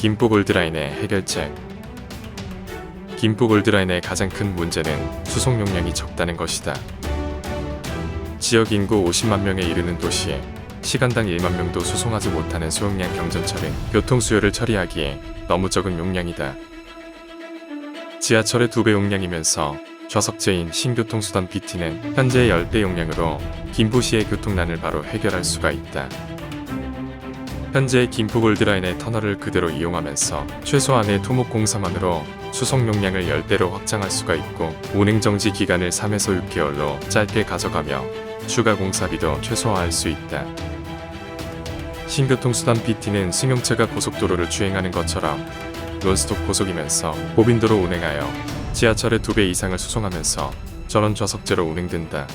김포 골드라인의 해결책. 김포 골드라인의 가장 큰 문제는 수송 용량이 적다는 것이다. 지역 인구 50만 명에 이르는 도시에 시간당 1만 명도 수송하지 못하는 소용량 경전철은 교통 수요를 처리하기에 너무 적은 용량이다. 지하철의 2배 용량이면서 좌석제인 신교통수단 BT는 현재의 10대 용량으로 김포시의 교통난을 바로 해결할 수가 있다. 현재 김포 골드라인의 터널을 그대로 이용하면서 최소한의 토목공사만으로 수송 용량을 10대로 확장할 수가 있고 운행정지 기간을 3에서 6개월로 짧게 가져가며 추가 공사비도 최소화할 수 있다. 신교통수단 BT는 승용차가 고속도로를 주행하는 것처럼 논스톱 고속이면서 고빈도로 운행하여 지하철의 2배 이상을 수송하면서 전원 좌석제로 운행된다.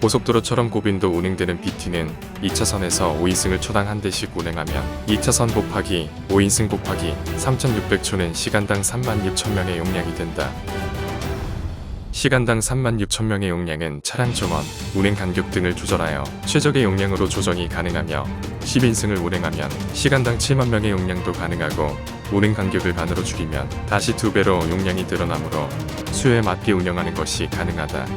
고속도로처럼 고빈도 운행되는 BT는 2차선에서 5인승을 초당 한 대씩 운행하면 2차선 곱하기 5인승 곱하기 3600초는 시간당 36,000명의 용량이 된다. 시간당 36,000명의 용량은 차량 전원, 운행 간격 등을 조절하여 최적의 용량으로 조정이 가능하며 10인승을 운행하면 시간당 7만 명의 용량도 가능하고 운행 간격을 반으로 줄이면 다시 2배로 용량이 늘어나므로 수요에 맞게 운영하는 것이 가능하다.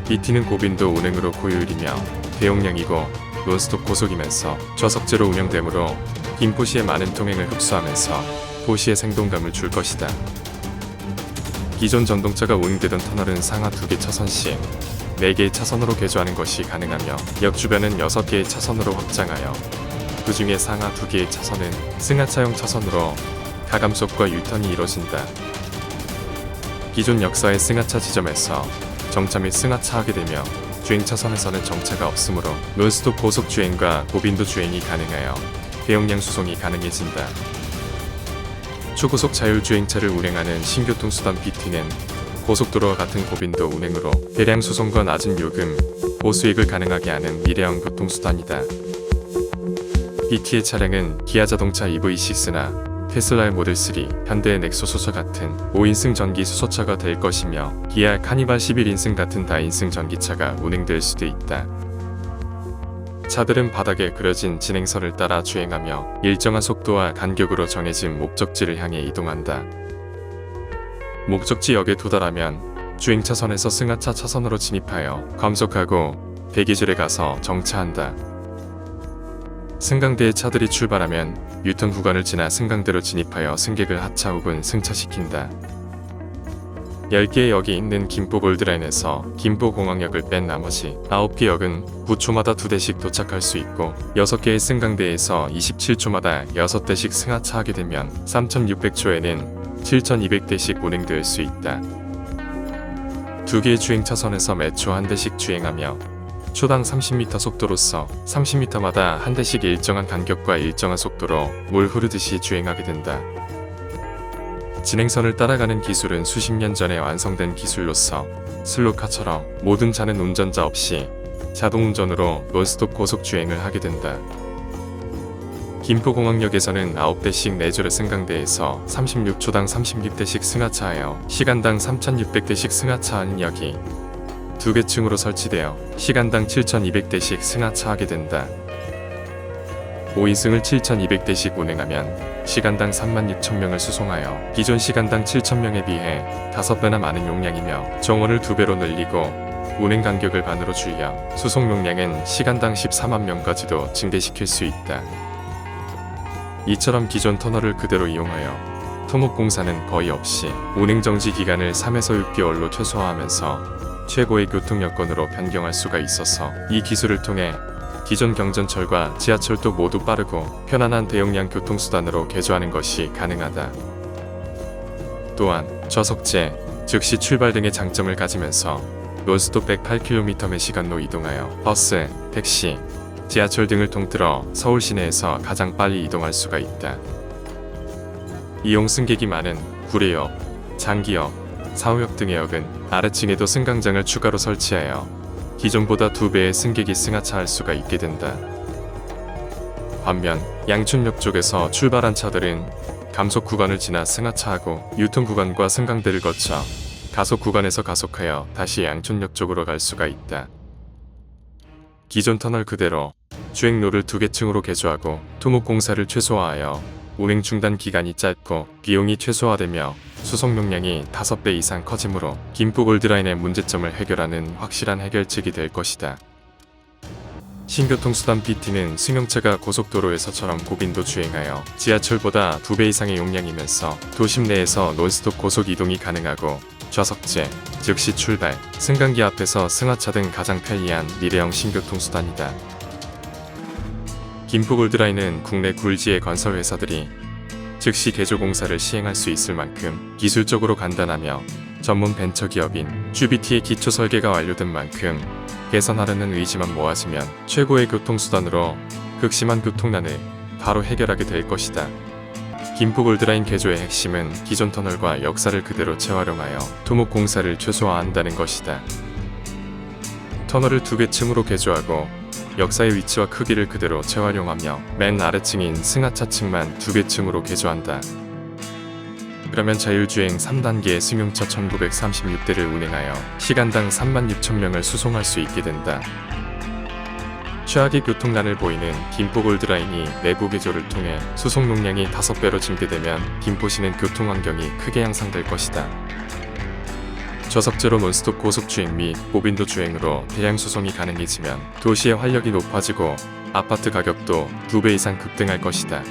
BT는 고빈도 운행으로 고효율이며 대용량이고 논스톱 고속이면서 좌석제로 운영되므로 김포시의 많은 통행을 흡수하면서 도시의 생동감을 줄 것이다. 기존 전동차가 운행되던 터널은 상하 2개 차선 시 4개의 차선으로 개조하는 것이 가능하며 역 주변은 6개의 차선으로 확장하여 그 중에 상하 2개의 차선은 승하차용 차선으로 가감속과 유턴이 이뤄진다. 기존 역사의 승하차 지점에서 정차 및 승하차하게 되며 주행 차선에서는 정차가 없으므로 논스톱 고속 주행과 고빈도 주행이 가능하여 대용량 수송이 가능해진다. 초고속 자율주행차를 운행하는 신교통수단 BT는 고속도로와 같은 고빈도 운행으로 대량 수송과 낮은 요금, 고수익을 가능하게 하는 미래형 교통수단이다. BT의 차량은 기아자동차 EV6나 테슬라의 모델3, 현대의 넥소수소 같은 5인승 전기 수소차가 될 것이며 기아 카니발 11인승 같은 다인승 전기차가 운행될 수도 있다. 차들은 바닥에 그려진 진행선을 따라 주행하며 일정한 속도와 간격으로 정해진 목적지를 향해 이동한다. 목적지역에 도달하면 주행차선에서 승하차 차선으로 진입하여 감속하고 대기줄에 가서 정차한다. 승강대의 차들이 출발하면 유턴 구간을 지나 승강대로 진입하여 승객을 하차 혹은 승차시킨다. 10개의 역이 있는 김포 골드라인에서 김포공항역을 뺀 나머지 9개 역은 9초마다 2대씩 도착할 수 있고 6개의 승강대에서 27초마다 6대씩 승하차하게 되면 3600초에는 7200대씩 운행될 수 있다. 2개의 주행차선에서 매초 1대씩 주행하며 초당 30m 속도로서 30m마다 1대씩 일정한 간격과 일정한 속도로 물 흐르듯이 주행하게 된다. 진행선을 따라가는 기술은 수십 년 전에 완성된 기술로서 슬로카처럼 모든 차는 운전자 없이 자동운전으로 논스톱 고속 주행을 하게 된다. 김포공항역에서는 9대씩 4조의 승강대에서 36초당 36대씩 승하차하여 시간당 3600대씩 승하차하는 역이 2개 층으로 설치되어 시간당 7200대씩 승하차하게 된다. 5인승을 7200대씩 운행하면 시간당 36,000명을 수송하여 기존 시간당 7,000명에 비해 5배나 많은 용량이며 정원을 2배로 늘리고 운행 간격을 반으로 줄여 수송 용량은 시간당 14만 명까지도 증대시킬 수 있다. 이처럼 기존 터널을 그대로 이용하여 토목공사는 거의 없이 운행정지 기간을 3에서 6개월로 최소화하면서 최고의 교통 여건으로 변경할 수가 있어서 이 기술을 통해 기존 경전철과 지하철도 모두 빠르고 편안한 대용량 교통수단으로 개조하는 것이 가능하다. 또한 좌석제, 즉시 출발 등의 장점을 가지면서 논스톱 108km/시간로 이동하여 버스, 택시, 지하철 등을 통틀어 서울 시내에서 가장 빨리 이동할 수가 있다. 이용 승객이 많은 구례역, 장기역, 사후역 등의 역은 아래층에도 승강장을 추가로 설치하여 기존보다 2배의 승객이 승하차할 수가 있게 된다. 반면 양춘역 쪽에서 출발한 차들은 감속 구간을 지나 승하차하고 유턴 구간과 승강대를 거쳐 가속 구간에서 가속하여 다시 양춘역 쪽으로 갈 수가 있다. 기존 터널 그대로 주행로를 2개 층으로 개조하고 토목공사를 최소화하여 운행 중단 기간이 짧고 비용이 최소화되며 수송 용량이 5배 이상 커지므로 김포 골드라인의 문제점을 해결하는 확실한 해결책이 될 것이다. 신교통수단 BT는 승용차가 고속도로에서처럼 고빈도 주행하여 지하철보다 2배 이상의 용량이면서 도심 내에서 논스톱 고속 이동이 가능하고 좌석제, 즉시 출발, 승강기 앞에서 승하차 등 가장 편리한 미래형 신교통수단이다. 김포 골드라인은 국내 굴지의 건설 회사들이 즉시 개조 공사를 시행할 수 있을 만큼 기술적으로 간단하며 전문 벤처기업인 GBT의 기초 설계가 완료된 만큼 개선하려는 의지만 모아지면 최고의 교통수단으로 극심한 교통난을 바로 해결하게 될 것이다. 김포 골드라인 개조의 핵심은 기존 터널과 역사를 그대로 재활용하여 토목공사를 최소화한다는 것이다. 터널을 2개 층으로 개조하고 역사의 위치와 크기를 그대로 재활용하며 맨 아래층인 승하차층만 2개 층으로 개조한다. 그러면 자율주행 3단계의 승용차 1936대를 운행하여 시간당 36,000명을 수송할 수 있게 된다. 최악의 교통난을 보이는 김포 골드라인이 내부 개조를 통해 수송 용량이 5배로 증대되면 김포시는 교통환경이 크게 향상될 것이다. 저석제로 논스톱 고속주행 및 고빈도 주행으로 대량 수송이 가능해지면 도시의 활력이 높아지고 아파트 가격도 2배 이상 급등할 것이다.